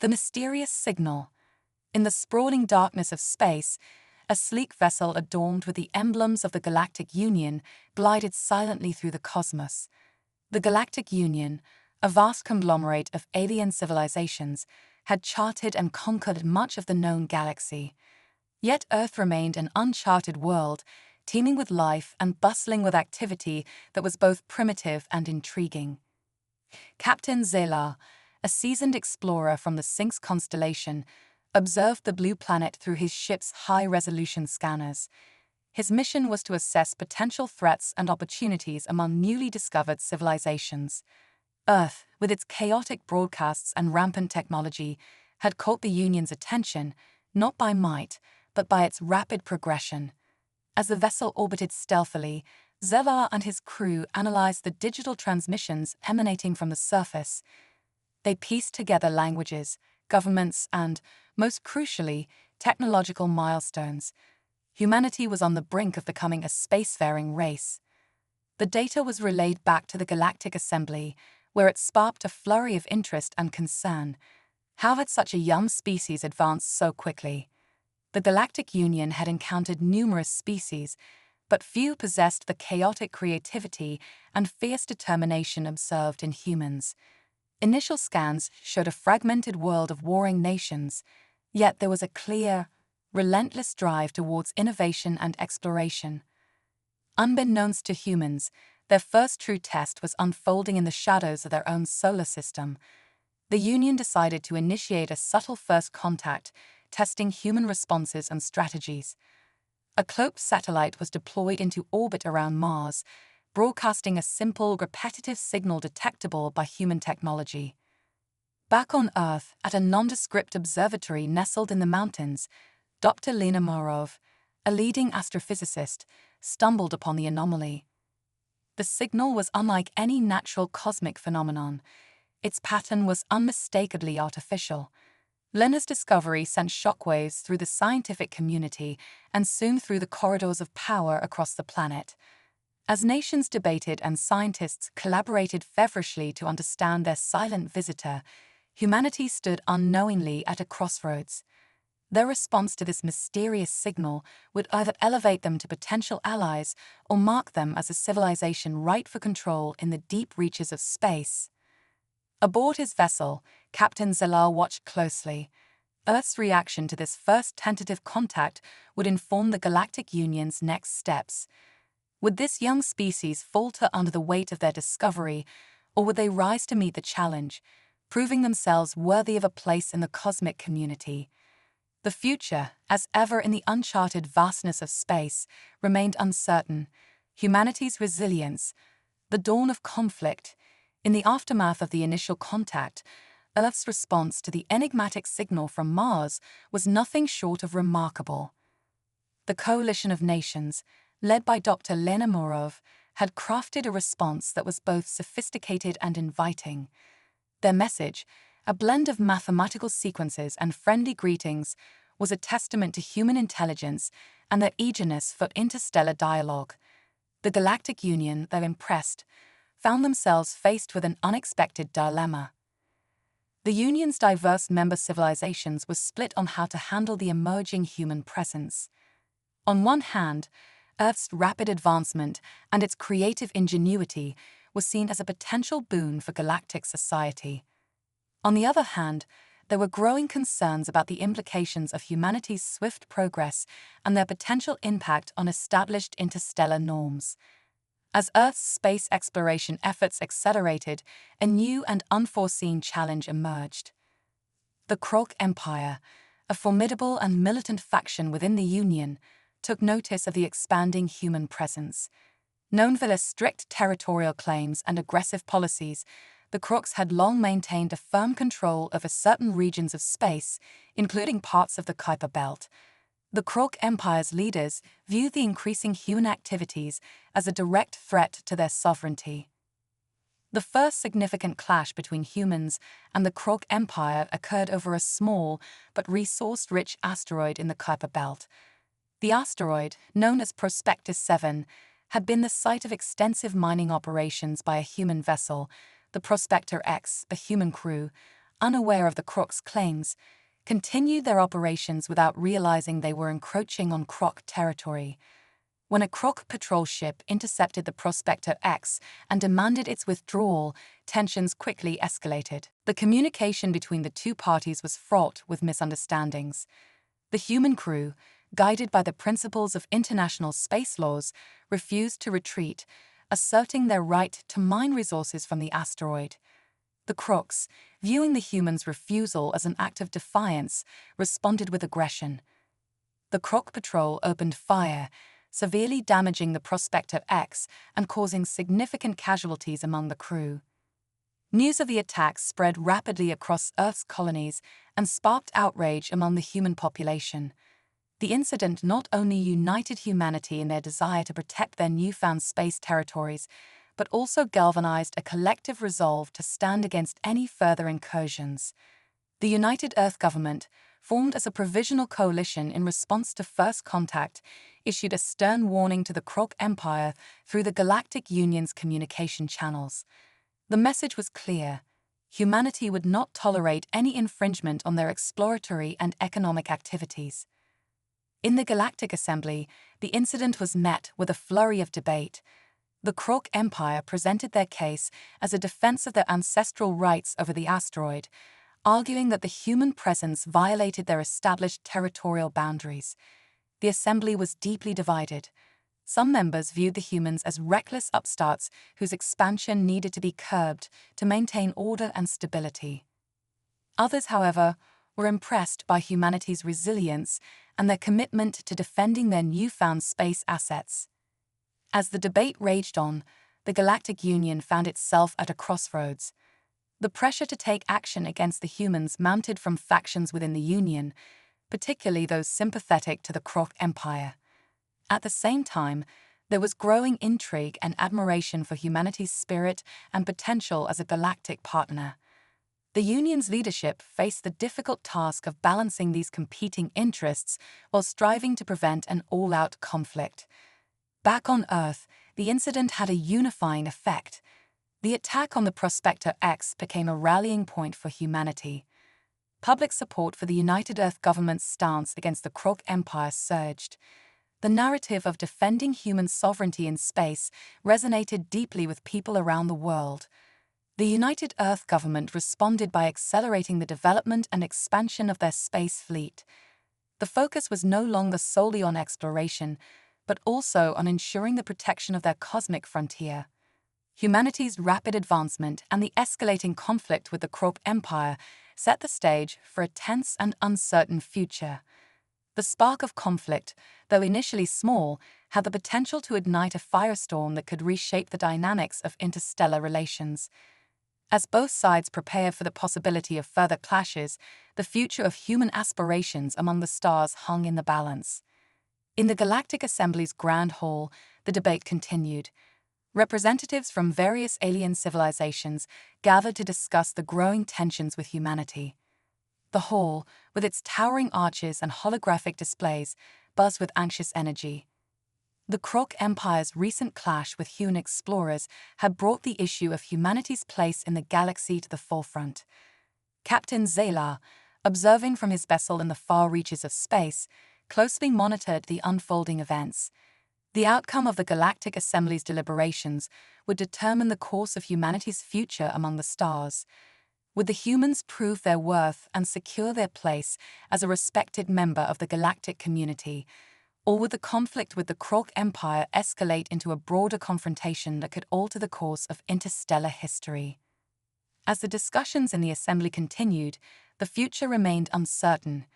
The mysterious signal. In the sprawling darkness of space, a sleek vessel adorned with the emblems of the Galactic Union glided silently through the cosmos. The Galactic Union, a vast conglomerate of alien civilizations, had charted and conquered much of the known galaxy. Yet Earth remained an uncharted world, teeming with life and bustling with activity that was both primitive and intriguing. Captain Zela, a seasoned explorer from the Sphinx constellation, observed the blue planet through his ship's high-resolution scanners. His mission was to assess potential threats and opportunities among newly discovered civilizations. Earth, with its chaotic broadcasts and rampant technology, had caught the Union's attention, not by might, but by its rapid progression. As the vessel orbited stealthily, Zela and his crew analyzed the digital transmissions emanating from the surface. They pieced together languages, governments, and, most crucially, technological milestones. Humanity was on the brink of becoming a spacefaring race. The data was relayed back to the Galactic Assembly, where it sparked a flurry of interest and concern. How had such a young species advanced so quickly? The Galactic Union had encountered numerous species, but few possessed the chaotic creativity and fierce determination observed in humans. Initial scans showed a fragmented world of warring nations, yet there was a clear, relentless drive towards innovation and exploration. Unbeknownst to humans, their first true test was unfolding in the shadows of their own solar system. The Union decided to initiate a subtle first contact, testing human responses and strategies. A cloaked satellite was deployed into orbit around Mars, broadcasting a simple, repetitive signal detectable by human technology. Back on Earth, at a nondescript observatory nestled in the mountains, Dr. Lena Morov, a leading astrophysicist, stumbled upon the anomaly. The signal was unlike any natural cosmic phenomenon. Its pattern was unmistakably artificial. Lena's discovery sent shockwaves through the scientific community and soon through the corridors of power across the planet. As nations debated and scientists collaborated feverishly to understand their silent visitor, humanity stood unknowingly at a crossroads. Their response to this mysterious signal would either elevate them to potential allies or mark them as a civilization ripe for control in the deep reaches of space. Aboard his vessel, Captain Zela watched closely. Earth's reaction to this first tentative contact would inform the Galactic Union's next steps. Would this young species falter under the weight of their discovery, or would they rise to meet the challenge, proving themselves worthy of a place in the cosmic community? The future, as ever in the uncharted vastness of space, remained uncertain. Humanity's resilience, the dawn of conflict. In the aftermath of the initial contact, Earth's response to the enigmatic signal from Mars was nothing short of remarkable. The coalition of nations, led by Dr. Lena Morov, had crafted a response that was both sophisticated and inviting. Their message, a blend of mathematical sequences and friendly greetings, was a testament to human intelligence and their eagerness for interstellar dialogue. The Galactic Union, though impressed, found themselves faced with an unexpected dilemma. The Union's diverse member civilizations were split on how to handle the emerging human presence. On one hand, Earth's rapid advancement and its creative ingenuity was seen as a potential boon for galactic society. On the other hand, there were growing concerns about the implications of humanity's swift progress and their potential impact on established interstellar norms. As Earth's space exploration efforts accelerated, a new and unforeseen challenge emerged. The Krog Empire, a formidable and militant faction within the Union, took notice of the expanding human presence. Known for their strict territorial claims and aggressive policies, the Krogs had long maintained a firm control over certain regions of space, including parts of the Kuiper Belt. The Krog Empire's leaders viewed the increasing human activities as a direct threat to their sovereignty. The first significant clash between humans and the Krog Empire occurred over a small but resource-rich asteroid in the Kuiper Belt. The asteroid, known as Prospectus 7, had been the site of extensive mining operations by a human vessel, the Prospector X, a human crew, unaware of the Croc's claims, continued their operations without realizing they were encroaching on Croc territory. When a Croc patrol ship intercepted the Prospector X and demanded its withdrawal, tensions quickly escalated. The communication between the two parties was fraught with misunderstandings. The human crew, guided by the principles of international space laws, refused to retreat, asserting their right to mine resources from the asteroid. The Crocs, viewing the humans' refusal as an act of defiance, responded with aggression. The Croc patrol opened fire, severely damaging the Prospector X and causing significant casualties among the crew. News of the attacks spread rapidly across Earth's colonies and sparked outrage among the human population. The incident not only united humanity in their desire to protect their newfound space territories, but also galvanized a collective resolve to stand against any further incursions. The United Earth Government, formed as a provisional coalition in response to first contact, issued a stern warning to the Croc Empire through the Galactic Union's communication channels. The message was clear: humanity would not tolerate any infringement on their exploratory and economic activities. In the Galactic Assembly, the incident was met with a flurry of debate. The Croc Empire presented their case as a defense of their ancestral rights over the asteroid, arguing that the human presence violated their established territorial boundaries. The assembly was deeply divided. Some members viewed the humans as reckless upstarts whose expansion needed to be curbed to maintain order and stability. Others, however, were impressed by humanity's resilience and their commitment to defending their newfound space assets. As the debate raged on, the Galactic Union found itself at a crossroads. The pressure to take action against the humans mounted from factions within the Union, particularly those sympathetic to the Croc Empire. At the same time, there was growing intrigue and admiration for humanity's spirit and potential as a galactic partner. The Union's leadership faced the difficult task of balancing these competing interests while striving to prevent an all-out conflict. Back on Earth, the incident had a unifying effect. The attack on the Prospector X became a rallying point for humanity. Public support for the United Earth government's stance against the Croc Empire surged. The narrative of defending human sovereignty in space resonated deeply with people around the world. The United Earth government responded by accelerating the development and expansion of their space fleet. The focus was no longer solely on exploration, but also on ensuring the protection of their cosmic frontier. Humanity's rapid advancement and the escalating conflict with the Croc Empire set the stage for a tense and uncertain future. The spark of conflict, though initially small, had the potential to ignite a firestorm that could reshape the dynamics of interstellar relations. As both sides prepared for the possibility of further clashes, the future of human aspirations among the stars hung in the balance. In the Galactic Assembly's Grand Hall, the debate continued. Representatives from various alien civilizations gathered to discuss the growing tensions with humanity. The hall, with its towering arches and holographic displays, buzzed with anxious energy. The Croc Empire's recent clash with human explorers had brought the issue of humanity's place in the galaxy to the forefront. Captain Zaylar, observing from his vessel in the far reaches of space, closely monitored the unfolding events. The outcome of the Galactic Assembly's deliberations would determine the course of humanity's future among the stars. Would the humans prove their worth and secure their place as a respected member of the galactic community, or would the conflict with the Croc Empire escalate into a broader confrontation that could alter the course of interstellar history? As the discussions in the Assembly continued, the future remained uncertain.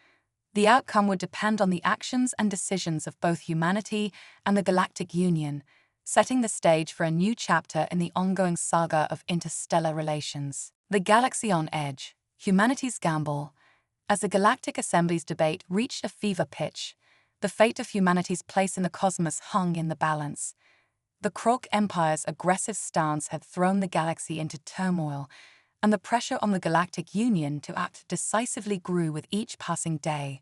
The outcome would depend on the actions and decisions of both humanity and the Galactic Union, setting the stage for a new chapter in the ongoing saga of interstellar relations. The Galaxy on Edge, Humanity's Gamble. As the Galactic Assembly's debate reached a fever pitch, the fate of humanity's place in the cosmos hung in the balance. The Croc Empire's aggressive stance had thrown the galaxy into turmoil, and the pressure on the Galactic Union to act decisively grew with each passing day.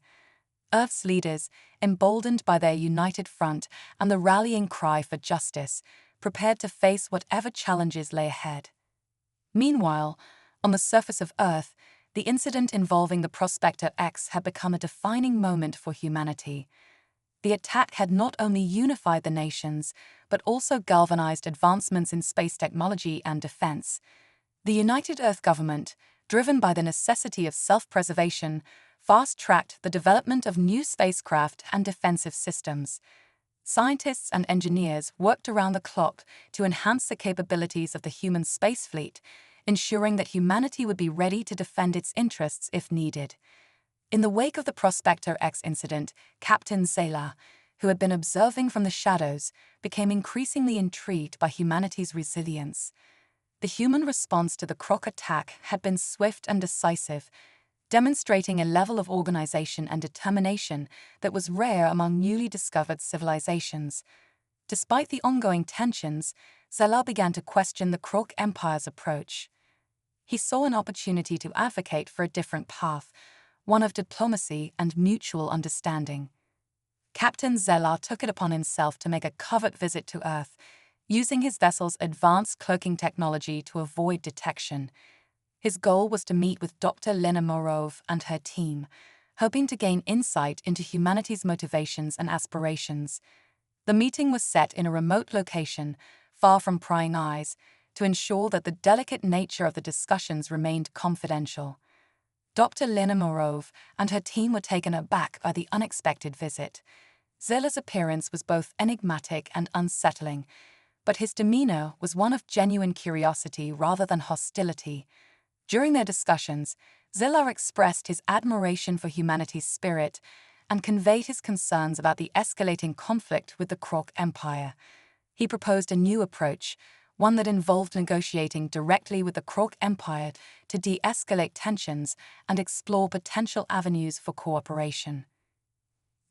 Earth's leaders, emboldened by their united front and the rallying cry for justice, prepared to face whatever challenges lay ahead. Meanwhile, on the surface of Earth, The incident involving the Prospector X had become a defining moment for humanity. The attack had not only unified the nations, but also galvanized advancements in space technology and defense. The United Earth government, driven by the necessity of self-preservation, fast-tracked the development of new spacecraft and defensive systems. Scientists and engineers worked around the clock to enhance the capabilities of the human space fleet, ensuring that humanity would be ready to defend its interests if needed. In the wake of the Prospector X incident, Captain Zela, who had been observing from the shadows, became increasingly intrigued by humanity's resilience. The human response to the Croc attack had been swift and decisive, demonstrating a level of organization and determination that was rare among newly discovered civilizations. Despite the ongoing tensions, Zela began to question the Croc Empire's approach. He saw an opportunity to advocate for a different path, one of diplomacy and mutual understanding. Captain Zela took it upon himself to make a covert visit to Earth, using his vessel's advanced cloaking technology to avoid detection. His goal was to meet with Dr. Lena Morov and her team, hoping to gain insight into humanity's motivations and aspirations. The meeting was set in a remote location, far from prying eyes, to ensure that the delicate nature of the discussions remained confidential. Dr. Lena Morov and her team were taken aback by the unexpected visit. Zela's appearance was both enigmatic and unsettling, but his demeanor was one of genuine curiosity rather than hostility. During their discussions, Zela expressed his admiration for humanity's spirit and conveyed his concerns about the escalating conflict with the Croc Empire. He proposed a new approach, one that involved negotiating directly with the Croc Empire to de-escalate tensions and explore potential avenues for cooperation.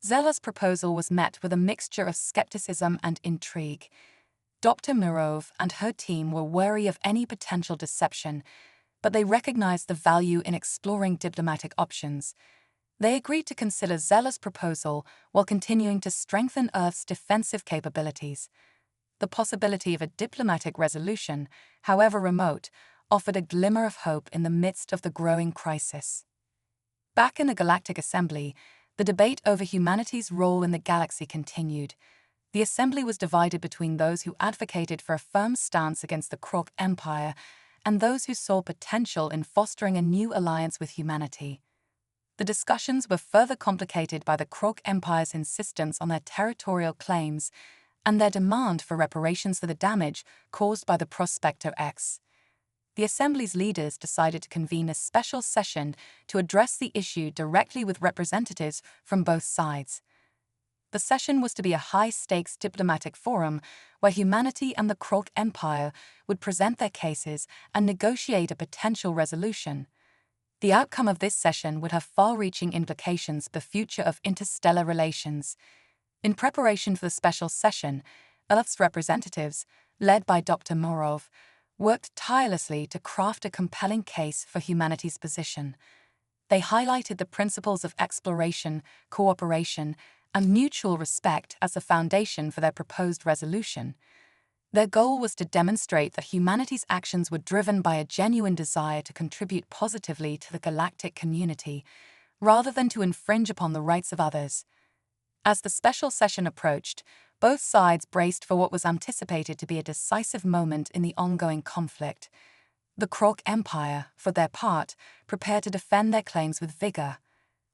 Zela's proposal was met with a mixture of skepticism and intrigue. Dr. Mirov and her team were wary of any potential deception, but they recognized the value in exploring diplomatic options. They agreed to consider Zela's proposal while continuing to strengthen Earth's defensive capabilities. The possibility of a diplomatic resolution, however remote, offered a glimmer of hope in the midst of the growing crisis. Back in the Galactic Assembly, the debate over humanity's role in the galaxy continued. The Assembly was divided between those who advocated for a firm stance against the Croc Empire and those who saw potential in fostering a new alliance with humanity. The discussions were further complicated by the Croc Empire's insistence on their territorial claims and their demand for reparations for the damage caused by the Prospector X. The Assembly's leaders decided to convene a special session to address the issue directly with representatives from both sides. The session was to be a high-stakes diplomatic forum where humanity and the Croc Empire would present their cases and negotiate a potential resolution. The outcome of this session would have far-reaching implications for the future of interstellar relations. In preparation for the special session, Earth's representatives, led by Dr. Morov, worked tirelessly to craft a compelling case for humanity's position. They highlighted the principles of exploration, cooperation, and mutual respect as the foundation for their proposed resolution. Their goal was to demonstrate that humanity's actions were driven by a genuine desire to contribute positively to the galactic community, rather than to infringe upon the rights of others. As the special session approached, both sides braced for what was anticipated to be a decisive moment in the ongoing conflict. The Croc Empire, for their part, prepared to defend their claims with vigor,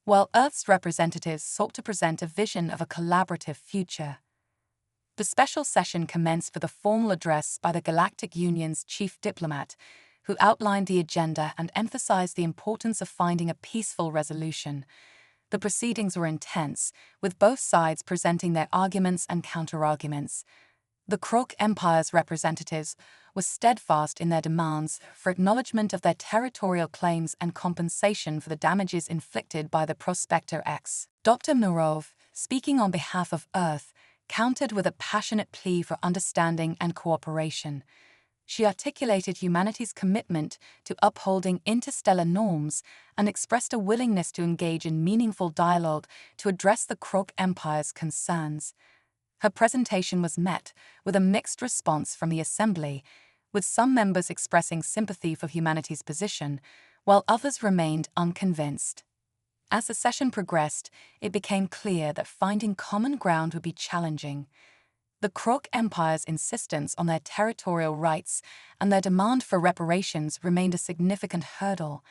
while Earth's representatives sought to present a vision of a collaborative future. The special session commenced with a formal address by the Galactic Union's chief diplomat, who outlined the agenda and emphasized the importance of finding a peaceful resolution. The proceedings were intense, with both sides presenting their arguments and counterarguments. The Croc Empire's representatives were steadfast in their demands for acknowledgement of their territorial claims and compensation for the damages inflicted by the Prospector X. Dr. Mirov, speaking on behalf of Earth, countered with a passionate plea for understanding and cooperation. She articulated humanity's commitment to upholding interstellar norms and expressed a willingness to engage in meaningful dialogue to address the Croc Empire's concerns. Her presentation was met with a mixed response from the Assembly, with some members expressing sympathy for humanity's position, while others remained unconvinced. As the session progressed, it became clear that finding common ground would be challenging. The Krok Empire's insistence on their territorial rights and their demand for reparations remained a significant hurdle.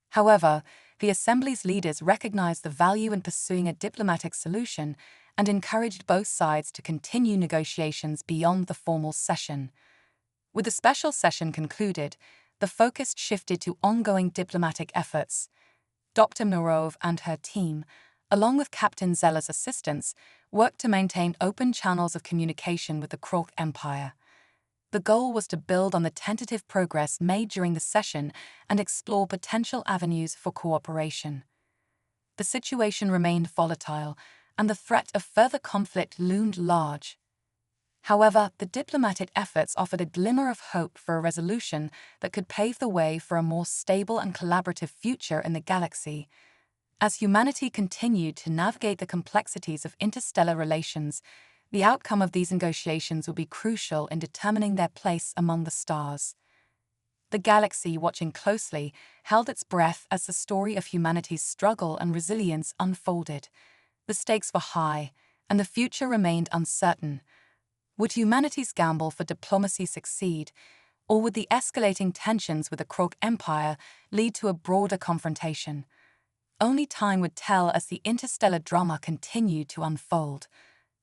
However, the Assembly's leaders recognized the value in pursuing a diplomatic solution and encouraged both sides to continue negotiations beyond the formal session. With the special session concluded, the focus shifted to ongoing diplomatic efforts. Dr. Murov and her team, along with Captain Zeller's assistants, worked to maintain open channels of communication with the Krok Empire. The goal was to build on the tentative progress made during the session and explore potential avenues for cooperation. The situation remained volatile, and the threat of further conflict loomed large. However, the diplomatic efforts offered a glimmer of hope for a resolution that could pave the way for a more stable and collaborative future in the galaxy. As humanity continued to navigate the complexities of interstellar relations, the outcome of these negotiations would be crucial in determining their place among the stars. The galaxy, watching closely, held its breath as the story of humanity's struggle and resilience unfolded. The stakes were high, and the future remained uncertain. Would humanity's gamble for diplomacy succeed, or would the escalating tensions with the Krok Empire lead to a broader confrontation? Only time would tell as the interstellar drama continued to unfold.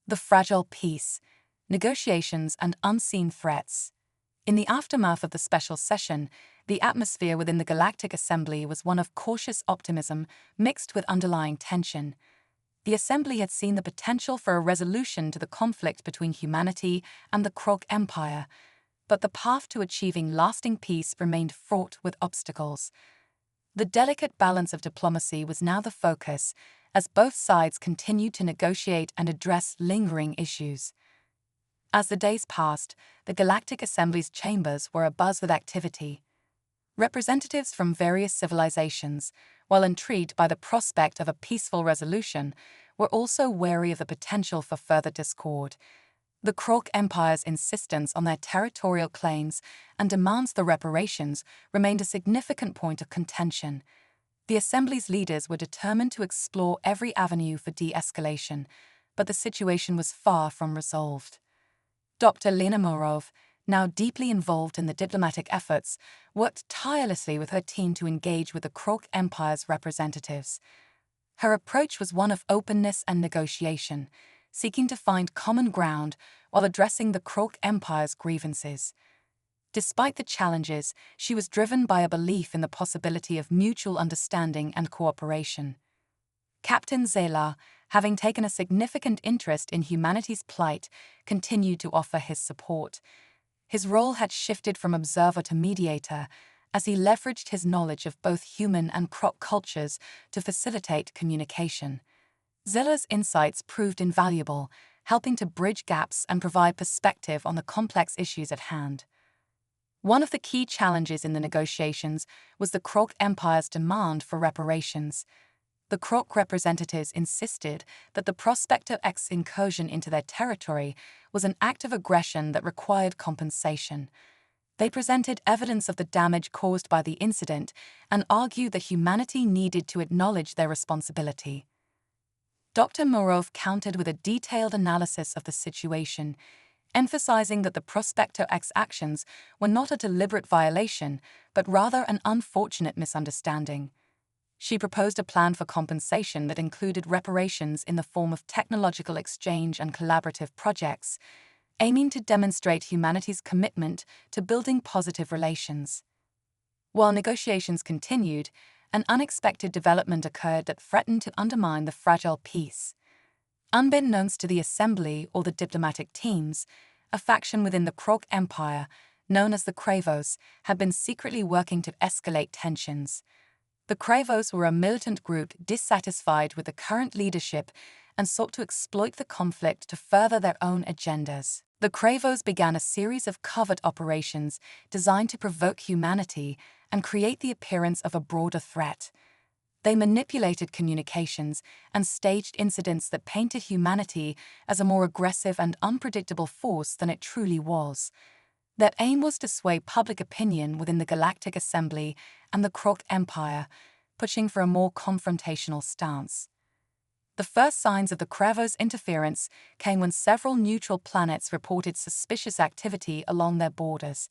The fragile peace, negotiations, and unseen threats. In the aftermath of the special session, the atmosphere within the Galactic Assembly was one of cautious optimism mixed with underlying tension. The Assembly had seen the potential for a resolution to the conflict between humanity and the Krok Empire, but the path to achieving lasting peace remained fraught with obstacles. The delicate balance of diplomacy was now the focus, as both sides continued to negotiate and address lingering issues. As the days passed, the Galactic Assembly's chambers were abuzz with activity. Representatives from various civilizations, while intrigued by the prospect of a peaceful resolution, were also wary of the potential for further discord. The Krok Empire's insistence on their territorial claims and demands for reparations remained a significant point of contention. The Assembly's leaders were determined to explore every avenue for de-escalation, but the situation was far from resolved. Dr. Lena Murov, now deeply involved in the diplomatic efforts, worked tirelessly with her team to engage with the Krok Empire's representatives. Her approach was one of openness and negotiation, seeking to find common ground while addressing the Krok Empire's grievances. Despite the challenges, she was driven by a belief in the possibility of mutual understanding and cooperation. Captain Zeller, having taken a significant interest in humanity's plight, continued to offer his support. His role had shifted from observer to mediator, as he leveraged his knowledge of both human and Krok cultures to facilitate communication. Zeller's insights proved invaluable, helping to bridge gaps and provide perspective on the complex issues at hand. One of the key challenges in the negotiations was the Krok Empire's demand for reparations. The Krok representatives insisted that the prospect of incursion into their territory was an act of aggression that required compensation. They presented evidence of the damage caused by the incident and argued that humanity needed to acknowledge their responsibility. Dr. Murov countered with a detailed analysis of the situation, emphasizing that the Prospector X actions were not a deliberate violation, but rather an unfortunate misunderstanding. She proposed a plan for compensation that included reparations in the form of technological exchange and collaborative projects, aiming to demonstrate humanity's commitment to building positive relations. While negotiations continued, an unexpected development occurred that threatened to undermine the fragile peace. Unbeknownst to the Assembly or the diplomatic teams, a faction within the Krok Empire, known as the Kravos, had been secretly working to escalate tensions. The Kravos were a militant group dissatisfied with the current leadership and sought to exploit the conflict to further their own agendas. The Kravos began a series of covert operations designed to provoke humanity and create the appearance of a broader threat. They manipulated communications and staged incidents that painted humanity as a more aggressive and unpredictable force than it truly was. Their aim was to sway public opinion within the Galactic Assembly and the Krok Empire, pushing for a more confrontational stance. The first signs of the Kravos interference came when several neutral planets reported suspicious activity along their borders.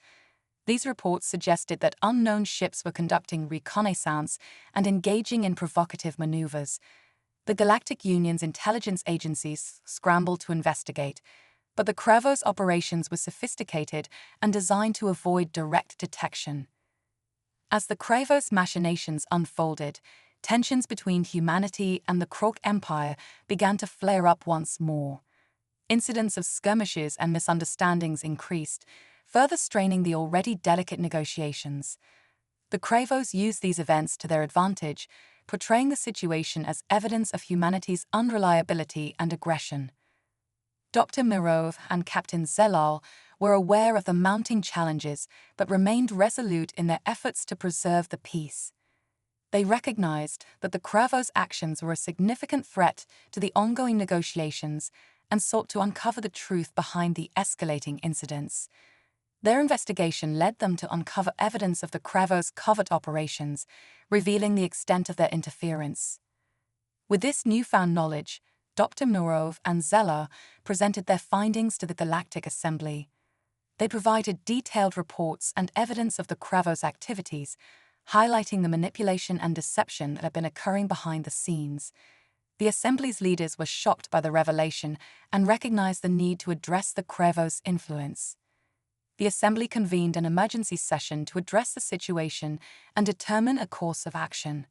These reports suggested that unknown ships were conducting reconnaissance and engaging in provocative maneuvers. The Galactic Union's intelligence agencies scrambled to investigate, but the Kravos operations were sophisticated and designed to avoid direct detection. As the Kravos machinations unfolded, tensions between humanity and the Krok Empire began to flare up once more. Incidents of skirmishes and misunderstandings increased, further straining the already delicate negotiations. The Kravos used these events to their advantage, portraying the situation as evidence of humanity's unreliability and aggression. Dr. Mirov and Captain Zelal were aware of the mounting challenges but remained resolute in their efforts to preserve the peace. They recognized that the Kravos' actions were a significant threat to the ongoing negotiations and sought to uncover the truth behind the escalating incidents. Their investigation led them to uncover evidence of the Kravos' covert operations, revealing the extent of their interference. With this newfound knowledge, Dr. Mirov and Zeller presented their findings to the Galactic Assembly. They provided detailed reports and evidence of the Kravos' activities, highlighting the manipulation and deception that had been occurring behind the scenes. The Assembly's leaders were shocked by the revelation and recognized the need to address the Kravos' influence. The Assembly convened an emergency session to address the situation and determine a course of action.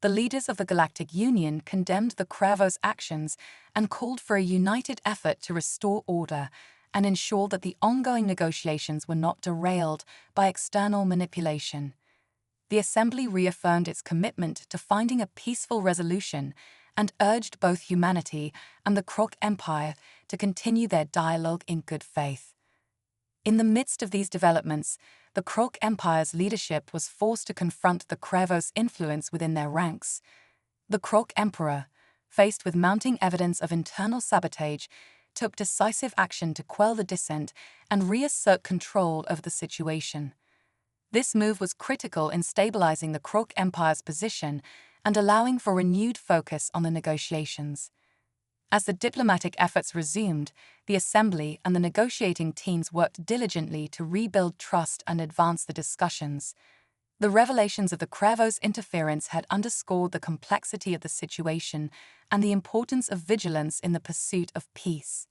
The leaders of the Galactic Union condemned the Kravos' actions and called for a united effort to restore order and ensure that the ongoing negotiations were not derailed by external manipulation. The Assembly reaffirmed its commitment to finding a peaceful resolution and urged both humanity and the Krok Empire to continue their dialogue in good faith. In the midst of these developments, the Krok Empire's leadership was forced to confront the Kravos' influence within their ranks. The Krok Emperor, faced with mounting evidence of internal sabotage, took decisive action to quell the dissent and reassert control over the situation. This move was critical in stabilizing the Krok Empire's position and allowing for renewed focus on the negotiations. As the diplomatic efforts resumed, the Assembly and the negotiating teams worked diligently to rebuild trust and advance the discussions. The revelations of the Kravos' interference had underscored the complexity of the situation and the importance of vigilance in the pursuit of peace.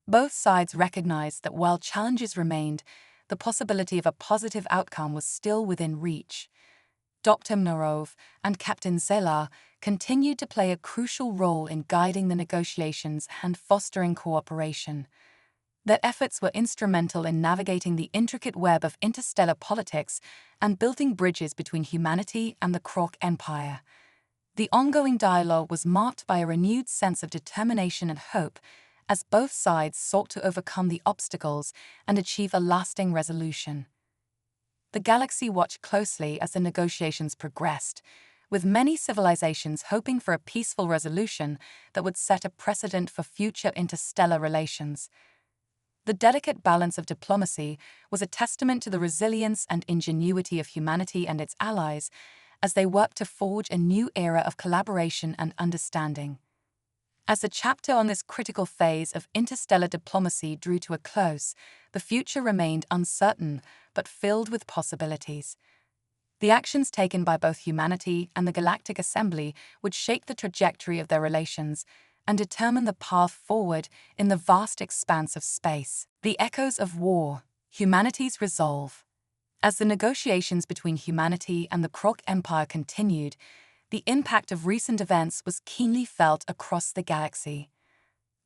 Both sides recognized that while challenges remained, the possibility of a positive outcome was still within reach. Dr. Mirov and Captain Zelar continued to play a crucial role in guiding the negotiations and fostering cooperation. Their efforts were instrumental in navigating the intricate web of interstellar politics and building bridges between humanity and the Krok Empire. The ongoing dialogue was marked by a renewed sense of determination and hope, as both sides sought to overcome the obstacles and achieve a lasting resolution. The galaxy watched closely as the negotiations progressed, with many civilizations hoping for a peaceful resolution that would set a precedent for future interstellar relations. The delicate balance of diplomacy was a testament to the resilience and ingenuity of humanity and its allies as they worked to forge a new era of collaboration and understanding. As the chapter on this critical phase of interstellar diplomacy drew to a close, the future remained uncertain but filled with possibilities. The actions taken by both humanity and the Galactic Assembly would shape the trajectory of their relations and determine the path forward in the vast expanse of space. The echoes of war, humanity's resolve. As the negotiations between humanity and the Krok Empire continued, the impact of recent events was keenly felt across the galaxy.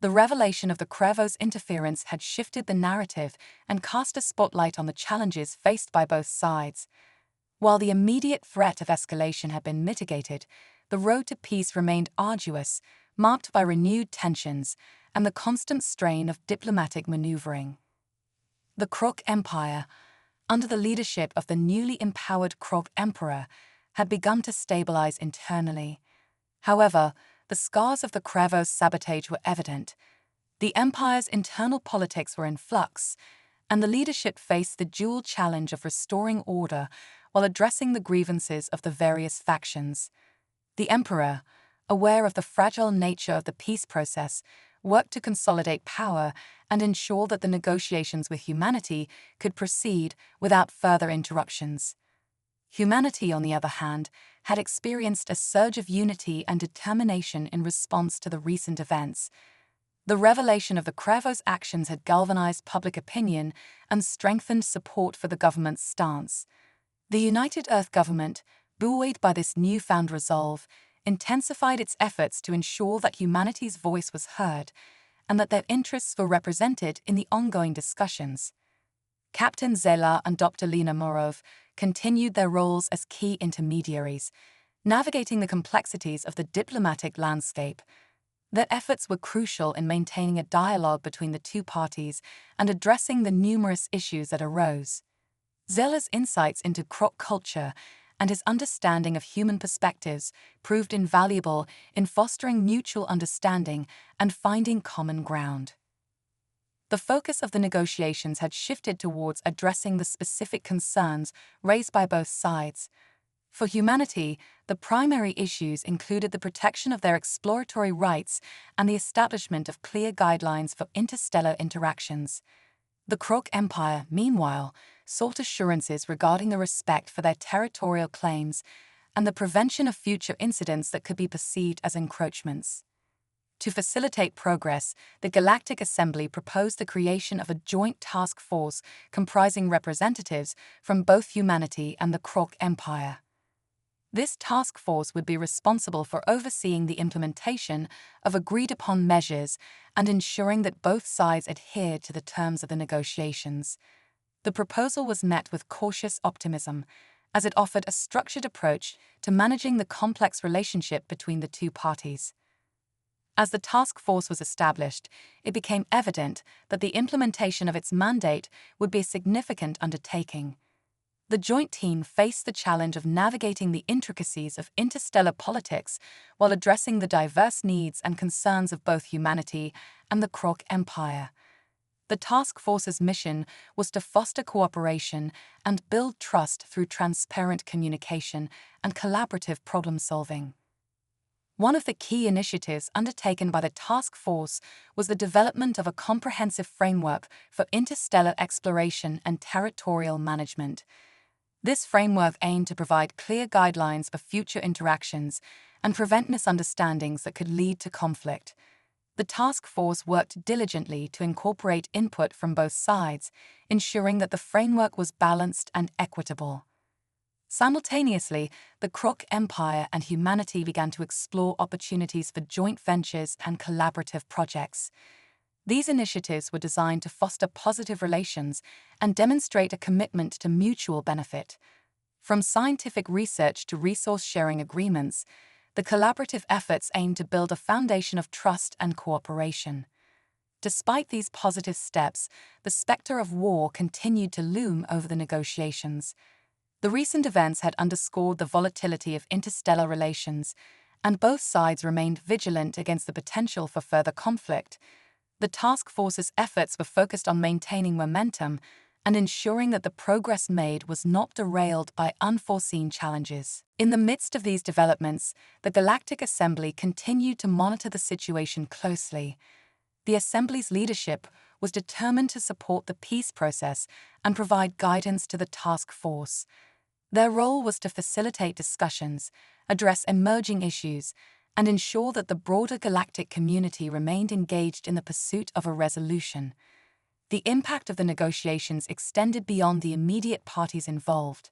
The revelation of the Kravos' interference had shifted the narrative and cast a spotlight on the challenges faced by both sides. While the immediate threat of escalation had been mitigated, the road to peace remained arduous, marked by renewed tensions and the constant strain of diplomatic maneuvering. The Krok Empire, under the leadership of the newly empowered Krok Emperor, had begun to stabilize internally. However, the scars of the Kravos sabotage were evident. The Empire's internal politics were in flux, and the leadership faced the dual challenge of restoring order while addressing the grievances of the various factions. The emperor, aware of the fragile nature of the peace process, worked to consolidate power and ensure that the negotiations with humanity could proceed without further interruptions. Humanity, on the other hand, had experienced a surge of unity and determination in response to the recent events. The revelation of the Kravo's actions had galvanized public opinion and strengthened support for the government's stance. The United Earth government, buoyed by this newfound resolve, intensified its efforts to ensure that humanity's voice was heard and that their interests were represented in the ongoing discussions. Captain Zela and Dr. Lena Morov continued their roles as key intermediaries, navigating the complexities of the diplomatic landscape. Their efforts were crucial in maintaining a dialogue between the two parties and addressing the numerous issues that arose. Zela's insights into Krok culture and his understanding of human perspectives proved invaluable in fostering mutual understanding and finding common ground. The focus of the negotiations had shifted towards addressing the specific concerns raised by both sides. For humanity, the primary issues included the protection of their exploratory rights and the establishment of clear guidelines for interstellar interactions. The Krok Empire, meanwhile, sought assurances regarding the respect for their territorial claims and the prevention of future incidents that could be perceived as encroachments. To facilitate progress, the Galactic Assembly proposed the creation of a joint task force comprising representatives from both humanity and the Krok Empire. This task force would be responsible for overseeing the implementation of agreed-upon measures and ensuring that both sides adhered to the terms of the negotiations. The proposal was met with cautious optimism, as it offered a structured approach to managing the complex relationship between the two parties. As the task force was established, it became evident that the implementation of its mandate would be a significant undertaking. The joint team faced the challenge of navigating the intricacies of interstellar politics while addressing the diverse needs and concerns of both humanity and the Krok Empire. The task force's mission was to foster cooperation and build trust through transparent communication and collaborative problem-solving. One of the key initiatives undertaken by the task force was the development of a comprehensive framework for interstellar exploration and territorial management. This framework aimed to provide clear guidelines for future interactions and prevent misunderstandings that could lead to conflict. The task force worked diligently to incorporate input from both sides, ensuring that the framework was balanced and equitable. Simultaneously, the Krok Empire and humanity began to explore opportunities for joint ventures and collaborative projects. These initiatives were designed to foster positive relations and demonstrate a commitment to mutual benefit. From scientific research to resource-sharing agreements, the collaborative efforts aimed to build a foundation of trust and cooperation. Despite these positive steps, the specter of war continued to loom over the negotiations. The recent events had underscored the volatility of interstellar relations, and both sides remained vigilant against the potential for further conflict. The task force's efforts were focused on maintaining momentum and ensuring that the progress made was not derailed by unforeseen challenges. In the midst of these developments, the Galactic Assembly continued to monitor the situation closely. The Assembly's leadership was determined to support the peace process and provide guidance to the task force. Their role was to facilitate discussions, address emerging issues, and ensure that the broader galactic community remained engaged in the pursuit of a resolution. The impact of the negotiations extended beyond the immediate parties involved.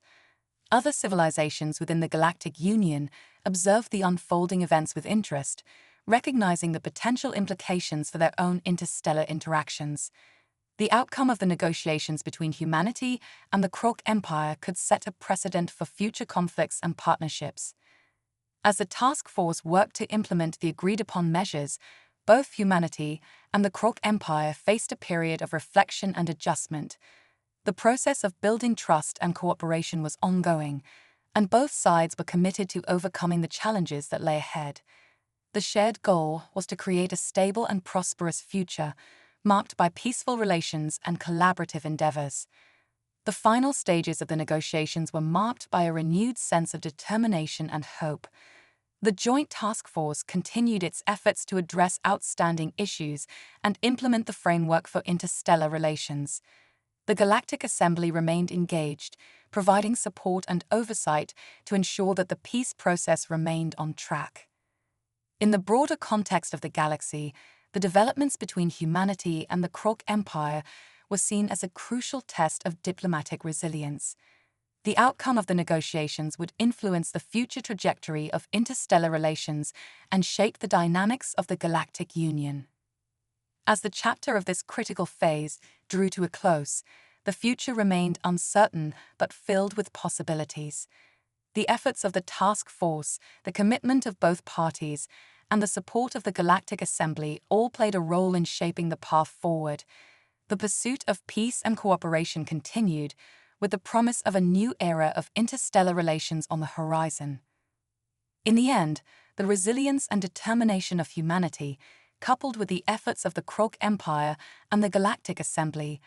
Other civilizations within the Galactic Union observed the unfolding events with interest, recognizing the potential implications for their own interstellar interactions. The outcome of the negotiations between humanity and the Krok Empire could set a precedent for future conflicts and partnerships. As the task force worked to implement the agreed-upon measures, both humanity and the Krok Empire faced a period of reflection and adjustment. The process of building trust and cooperation was ongoing, and both sides were committed to overcoming the challenges that lay ahead. The shared goal was to create a stable and prosperous future, marked by peaceful relations and collaborative endeavors. The final stages of the negotiations were marked by a renewed sense of determination and hope. The Joint Task Force continued its efforts to address outstanding issues and implement the framework for interstellar relations. The Galactic Assembly remained engaged, providing support and oversight to ensure that the peace process remained on track. In the broader context of the galaxy, the developments between humanity and the Krog Empire were seen as a crucial test of diplomatic resilience. The outcome of the negotiations would influence the future trajectory of interstellar relations and shape the dynamics of the Galactic Union. As the chapter of this critical phase drew to a close, the future remained uncertain but filled with possibilities. The efforts of the task force, the commitment of both parties, and the support of the Galactic Assembly all played a role in shaping the path forward. The pursuit of peace and cooperation continued, with the promise of a new era of interstellar relations on the horizon. In the end, the resilience and determination of humanity, coupled with the efforts of the Krog Empire and the Galactic Assembly,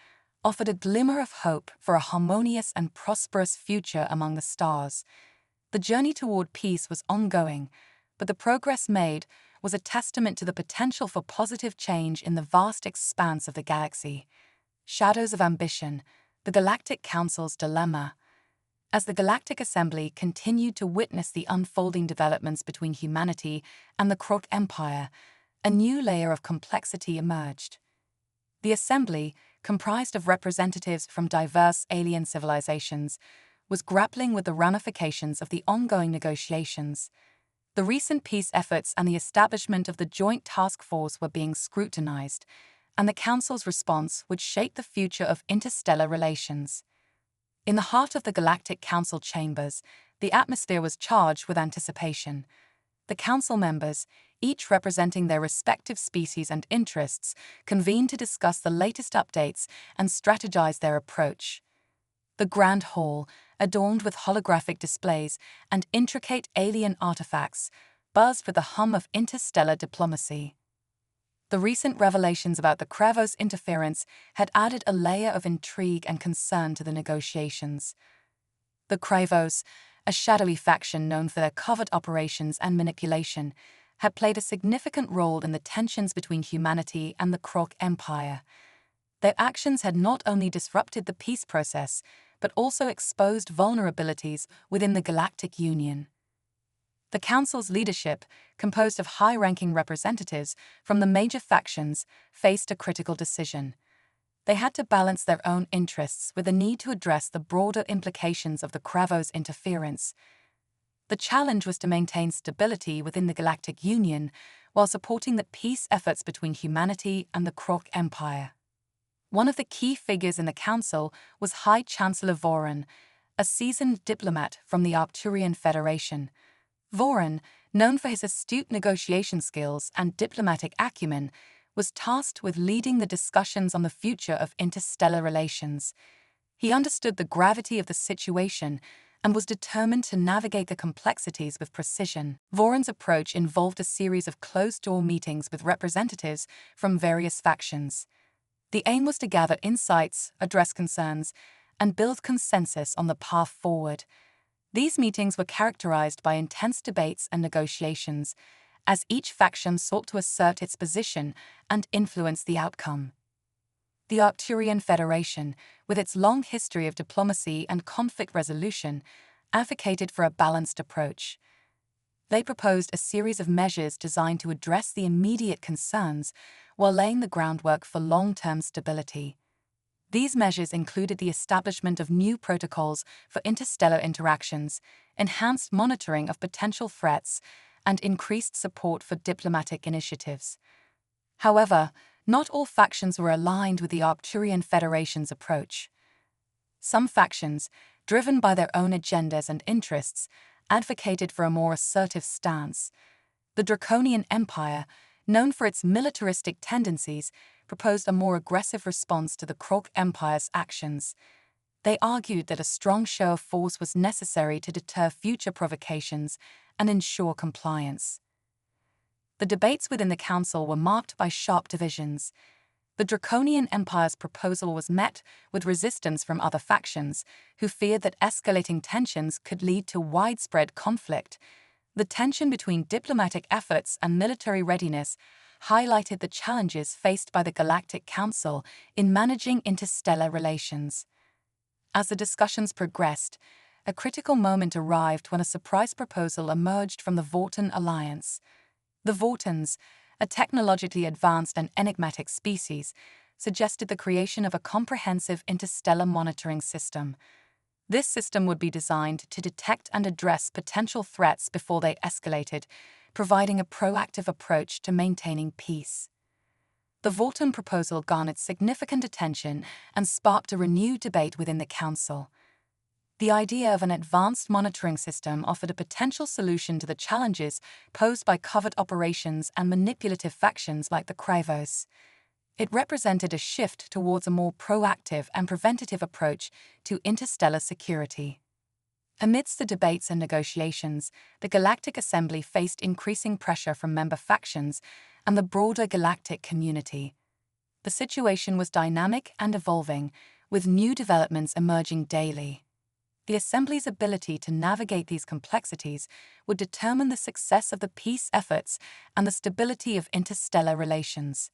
offered a glimmer of hope for a harmonious and prosperous future among the stars. The journey toward peace was ongoing, but the progress made was a testament to the potential for positive change in the vast expanse of the galaxy. Shadows of ambition, the Galactic Council's dilemma. As the Galactic Assembly continued to witness the unfolding developments between humanity and the Krog Empire, a new layer of complexity emerged. The Assembly, comprised of representatives from diverse alien civilizations, was grappling with the ramifications of the ongoing negotiations. The recent peace efforts and the establishment of the Joint Task Force were being scrutinized, and the Council's response would shape the future of interstellar relations. In the heart of the Galactic Council chambers, the atmosphere was charged with anticipation. The Council members, each representing their respective species and interests, convened to discuss the latest updates and strategize their approach. The Grand Hall, adorned with holographic displays and intricate alien artifacts, buzzed with the hum of interstellar diplomacy. The recent revelations about the Kravos interference had added a layer of intrigue and concern to the negotiations. The Kravos, a shadowy faction known for their covert operations and manipulation, had played a significant role in the tensions between humanity and the Krog Empire. Their actions had not only disrupted the peace process, but also exposed vulnerabilities within the Galactic Union. The Council's leadership, composed of high-ranking representatives from the major factions, faced a critical decision. They had to balance their own interests with the need to address the broader implications of the Kravos interference. The challenge was to maintain stability within the Galactic Union while supporting the peace efforts between humanity and the Krog Empire. One of the key figures in the Council was High Chancellor Voron, a seasoned diplomat from the Arcturian Federation. Voron, known for his astute negotiation skills and diplomatic acumen, was tasked with leading the discussions on the future of interstellar relations. He understood the gravity of the situation and was determined to navigate the complexities with precision. Voron's approach involved a series of closed-door meetings with representatives from various factions. The aim was to gather insights, address concerns, and build consensus on the path forward. These meetings were characterized by intense debates and negotiations, as each faction sought to assert its position and influence the outcome. The Arcturian Federation, with its long history of diplomacy and conflict resolution, advocated for a balanced approach. They proposed a series of measures designed to address the immediate concerns while laying the groundwork for long-term stability. These measures included the establishment of new protocols for interstellar interactions, enhanced monitoring of potential threats, and increased support for diplomatic initiatives. However, not all factions were aligned with the Arcturian Federation's approach. Some factions, driven by their own agendas and interests, advocated for a more assertive stance. The Draconian Empire, known for its militaristic tendencies, proposed a more aggressive response to the Krog Empire's actions. They argued that a strong show of force was necessary to deter future provocations and ensure compliance. The debates within the Council were marked by sharp divisions. The The Draconian Empire's proposal was met with resistance from other factions, who feared that escalating tensions could lead to widespread conflict. The tension between diplomatic efforts and military readiness highlighted the challenges faced by the Galactic Council in managing interstellar relations. As the discussions progressed, a critical moment arrived when a surprise proposal emerged from the Vorten Alliance. The Vortens, a technologically advanced and enigmatic species, suggested the creation of a comprehensive interstellar monitoring system. This system would be designed to detect and address potential threats before they escalated, providing a proactive approach to maintaining peace. The Vorten proposal garnered significant attention and sparked a renewed debate within the Council. The idea of an advanced monitoring system offered a potential solution to the challenges posed by covert operations and manipulative factions like the Kryvos. It represented a shift towards a more proactive and preventative approach to interstellar security. Amidst the debates and negotiations, the Galactic Assembly faced increasing pressure from member factions and the broader galactic community. The situation was dynamic and evolving, with new developments emerging daily. The Assembly's ability to navigate these complexities would determine the success of the peace efforts and the stability of interstellar relations.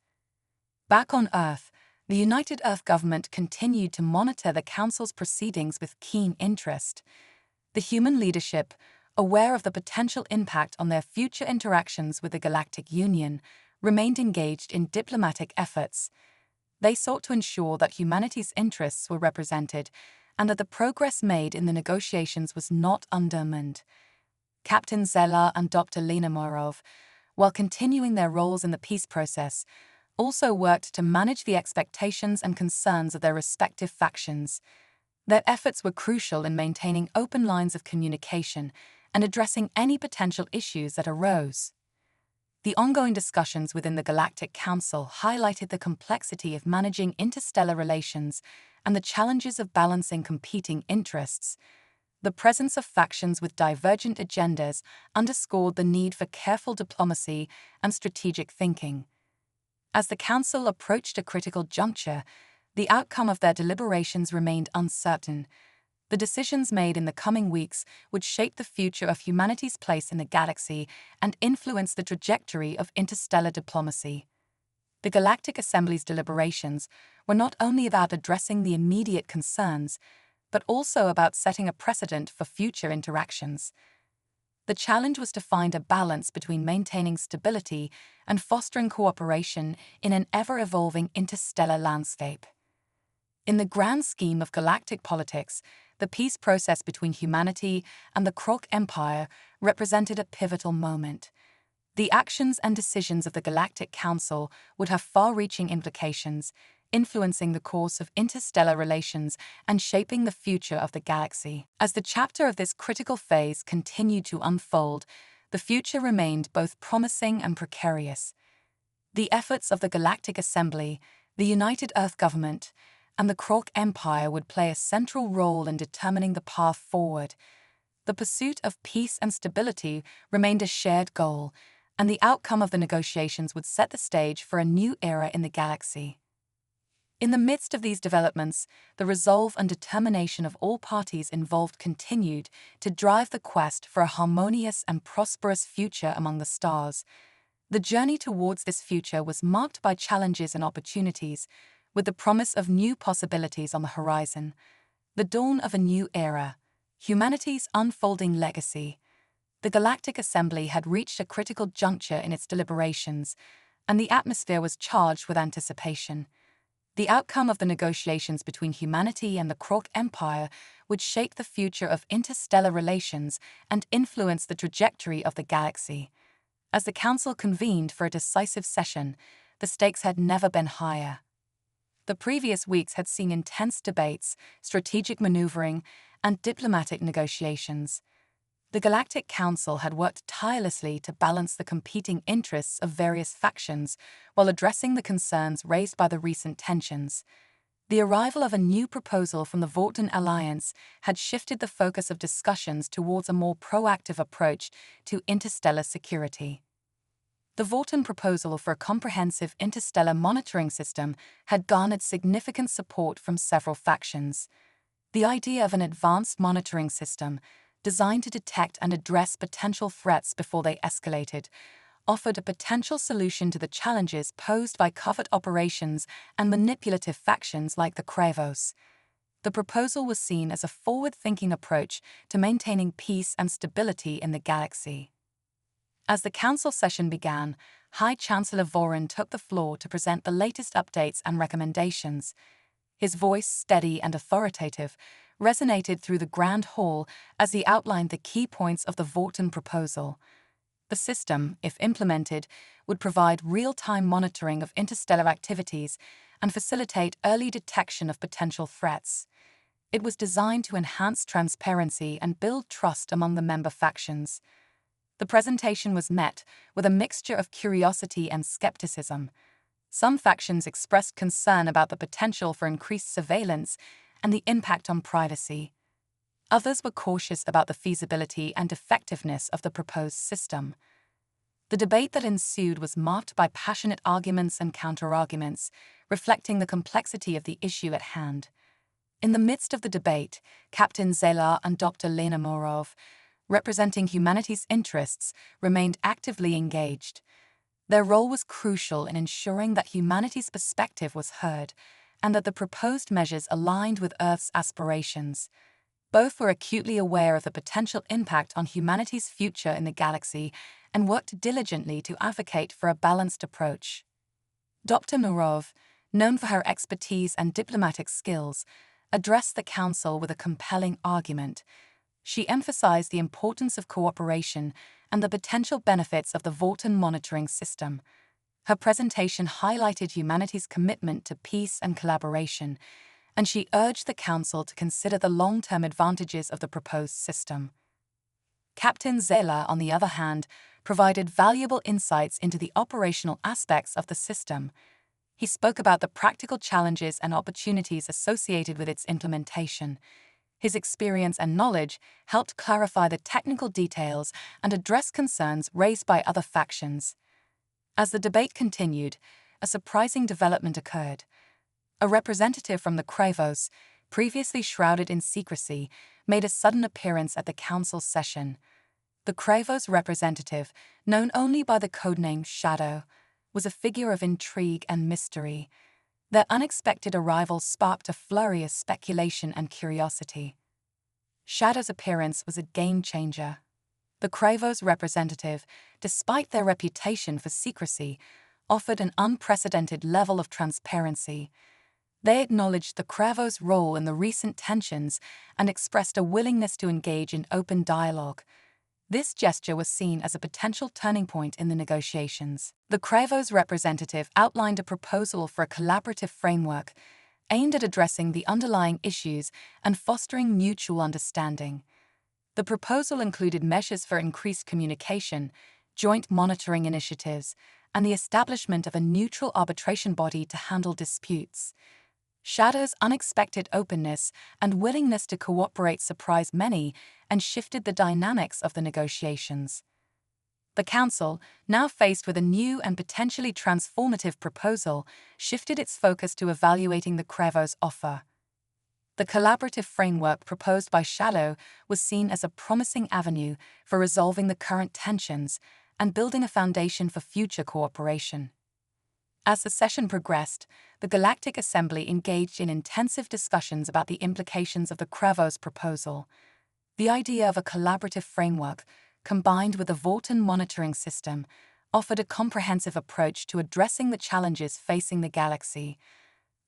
Back on Earth, the United Earth government continued to monitor the Council's proceedings with keen interest. The human leadership, aware of the potential impact on their future interactions with the Galactic Union, remained engaged in diplomatic efforts. They sought to ensure that humanity's interests were represented and that the progress made in the negotiations was not undermined. Captain Zeller and Dr. Lena Morov, while continuing their roles in the peace process, also worked to manage the expectations and concerns of their respective factions. Their efforts were crucial in maintaining open lines of communication and addressing any potential issues that arose. The ongoing discussions within the Galactic Council highlighted the complexity of managing interstellar relations and the challenges of balancing competing interests. The presence of factions with divergent agendas underscored the need for careful diplomacy and strategic thinking. As the Council approached a critical juncture, the outcome of their deliberations remained uncertain. The decisions made in the coming weeks would shape the future of humanity's place in the galaxy and influence the trajectory of interstellar diplomacy. The Galactic Assembly's deliberations were not only about addressing the immediate concerns, but also about setting a precedent for future interactions. The challenge was to find a balance between maintaining stability and fostering cooperation in an ever-evolving interstellar landscape. In the grand scheme of galactic politics, the peace process between humanity and the Krok Empire represented a pivotal moment. The actions and decisions of the Galactic Council would have far-reaching implications, influencing the course of interstellar relations and shaping the future of the galaxy. As the chapter of this critical phase continued to unfold, the future remained both promising and precarious. The efforts of the Galactic Assembly, the United Earth Government, and the Krok Empire would play a central role in determining the path forward. The pursuit of peace and stability remained a shared goal, and the outcome of the negotiations would set the stage for a new era in the galaxy. In the midst of these developments, the resolve and determination of all parties involved continued to drive the quest for a harmonious and prosperous future among the stars. The journey towards this future was marked by challenges and opportunities, with the promise of new possibilities on the horizon. The dawn of a new era, humanity's unfolding legacy. The Galactic Assembly had reached a critical juncture in its deliberations, and the atmosphere was charged with anticipation. The outcome of the negotiations between humanity and the Krok Empire would shape the future of interstellar relations and influence the trajectory of the galaxy. As the Council convened for a decisive session, the stakes had never been higher. The previous weeks had seen intense debates, strategic maneuvering, and diplomatic negotiations. The Galactic Council had worked tirelessly to balance the competing interests of various factions while addressing the concerns raised by the recent tensions. The arrival of a new proposal from the Vorten Alliance had shifted the focus of discussions towards a more proactive approach to interstellar security. The Vorton proposal for a comprehensive interstellar monitoring system had garnered significant support from several factions. The idea of an advanced monitoring system, designed to detect and address potential threats before they escalated, offered a potential solution to the challenges posed by covert operations and manipulative factions like the Kravos. The proposal was seen as a forward-thinking approach to maintaining peace and stability in the galaxy. As the council session began, High Chancellor Voron took the floor to present the latest updates and recommendations. His voice, steady and authoritative, resonated through the Grand Hall as he outlined the key points of the Vorton proposal. The system, if implemented, would provide real-time monitoring of interstellar activities and facilitate early detection of potential threats. It was designed to enhance transparency and build trust among the member factions. The presentation was met with a mixture of curiosity and skepticism. Some factions expressed concern about the potential for increased surveillance and the impact on privacy. Others were cautious about the feasibility and effectiveness of the proposed system. The debate that ensued was marked by passionate arguments and counter-arguments, reflecting the complexity of the issue at hand. In the midst of the debate, Captain Zelar and Dr. Lena Morov, representing humanity's interests, remained actively engaged. Their role was crucial in ensuring that humanity's perspective was heard and that the proposed measures aligned with Earth's aspirations. Both were acutely aware of the potential impact on humanity's future in the galaxy and worked diligently to advocate for a balanced approach. Dr. Morov, known for her expertise and diplomatic skills, addressed the council with a compelling argument. She emphasized the importance of cooperation and the potential benefits of the Vorton monitoring system. Her presentation highlighted humanity's commitment to peace and collaboration, and she urged the Council to consider the long-term advantages of the proposed system. Captain Zelar, on the other hand, provided valuable insights into the operational aspects of the system. He spoke about the practical challenges and opportunities associated with its implementation. His experience and knowledge helped clarify the technical details and address concerns raised by other factions. As the debate continued, a surprising development occurred. A representative from the Kravos, previously shrouded in secrecy, made a sudden appearance at the council session. The Kravos representative, known only by the codename Shadow, was a figure of intrigue and mystery. Their unexpected arrival sparked a flurry of speculation and curiosity. Shadow's appearance was a game-changer. The Kravos representative, despite their reputation for secrecy, offered an unprecedented level of transparency. They acknowledged the Kravos' role in the recent tensions and expressed a willingness to engage in open dialogue. This gesture was seen as a potential turning point in the negotiations. The Kravos representative outlined a proposal for a collaborative framework aimed at addressing the underlying issues and fostering mutual understanding. The proposal included measures for increased communication, joint monitoring initiatives, and the establishment of a neutral arbitration body to handle disputes. Shadow's unexpected openness and willingness to cooperate surprised many and shifted the dynamics of the negotiations. The Council, now faced with a new and potentially transformative proposal, shifted its focus to evaluating the Kravos offer. The collaborative framework proposed by Shadow was seen as a promising avenue for resolving the current tensions and building a foundation for future cooperation. As the session progressed, the Galactic Assembly engaged in intensive discussions about the implications of the Kravos proposal. The idea of a collaborative framework, combined with the Vorton monitoring system, offered a comprehensive approach to addressing the challenges facing the galaxy.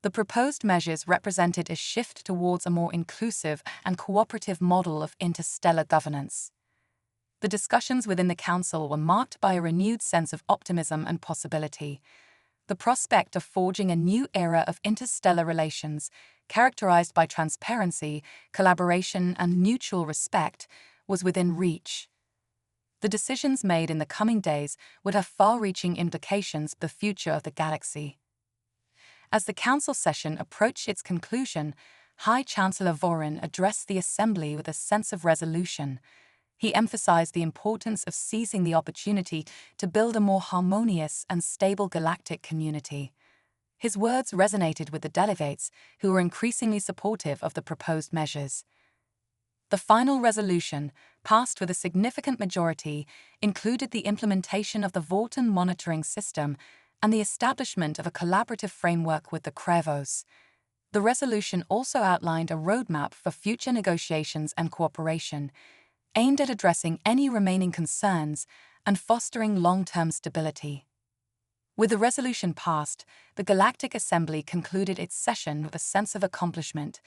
The proposed measures represented a shift towards a more inclusive and cooperative model of interstellar governance. The discussions within the Council were marked by a renewed sense of optimism and possibility. The prospect of forging a new era of interstellar relations, characterized by transparency, collaboration, and mutual respect, was within reach. The decisions made in the coming days would have far-reaching implications for the future of the galaxy. As the Council session approached its conclusion, High Chancellor Voron addressed the Assembly with a sense of resolution. He emphasized the importance of seizing the opportunity to build a more harmonious and stable galactic community. His words resonated with the delegates, who were increasingly supportive of the proposed measures. The final resolution, passed with a significant majority, included the implementation of the Vorten monitoring system and the establishment of a collaborative framework with the Krevos. The resolution also outlined a roadmap for future negotiations and cooperation, aimed at addressing any remaining concerns and fostering long-term stability. With the resolution passed, the Galactic Assembly concluded its session with a sense of accomplishment.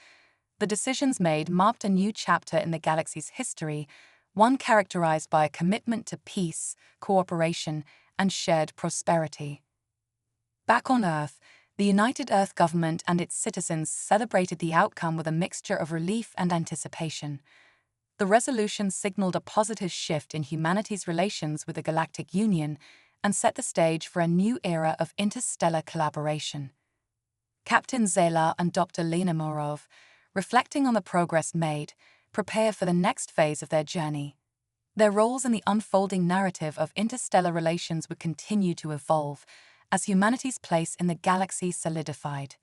The decisions made marked a new chapter in the galaxy's history, one characterized by a commitment to peace, cooperation, and shared prosperity. Back on Earth, the United Earth government and its citizens celebrated the outcome with a mixture of relief and anticipation. The resolution signaled a positive shift in humanity's relations with the Galactic Union and set the stage for a new era of interstellar collaboration. Captain Zela and Dr. Lena Morov, reflecting on the progress made, prepare for the next phase of their journey. Their roles in the unfolding narrative of interstellar relations would continue to evolve as humanity's place in the galaxy solidified.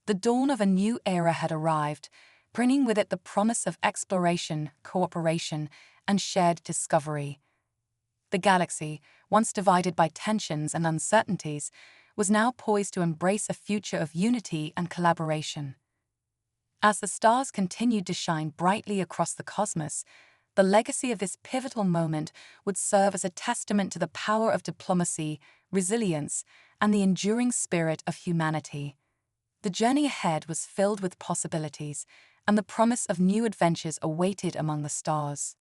The dawn of a new era had arrived, bringing with it the promise of exploration, cooperation, and shared discovery. The galaxy, once divided by tensions and uncertainties, was now poised to embrace a future of unity and collaboration. As the stars continued to shine brightly across the cosmos, the legacy of this pivotal moment would serve as a testament to the power of diplomacy, resilience, and the enduring spirit of humanity. The journey ahead was filled with possibilities, and the promise of new adventures awaited among the stars.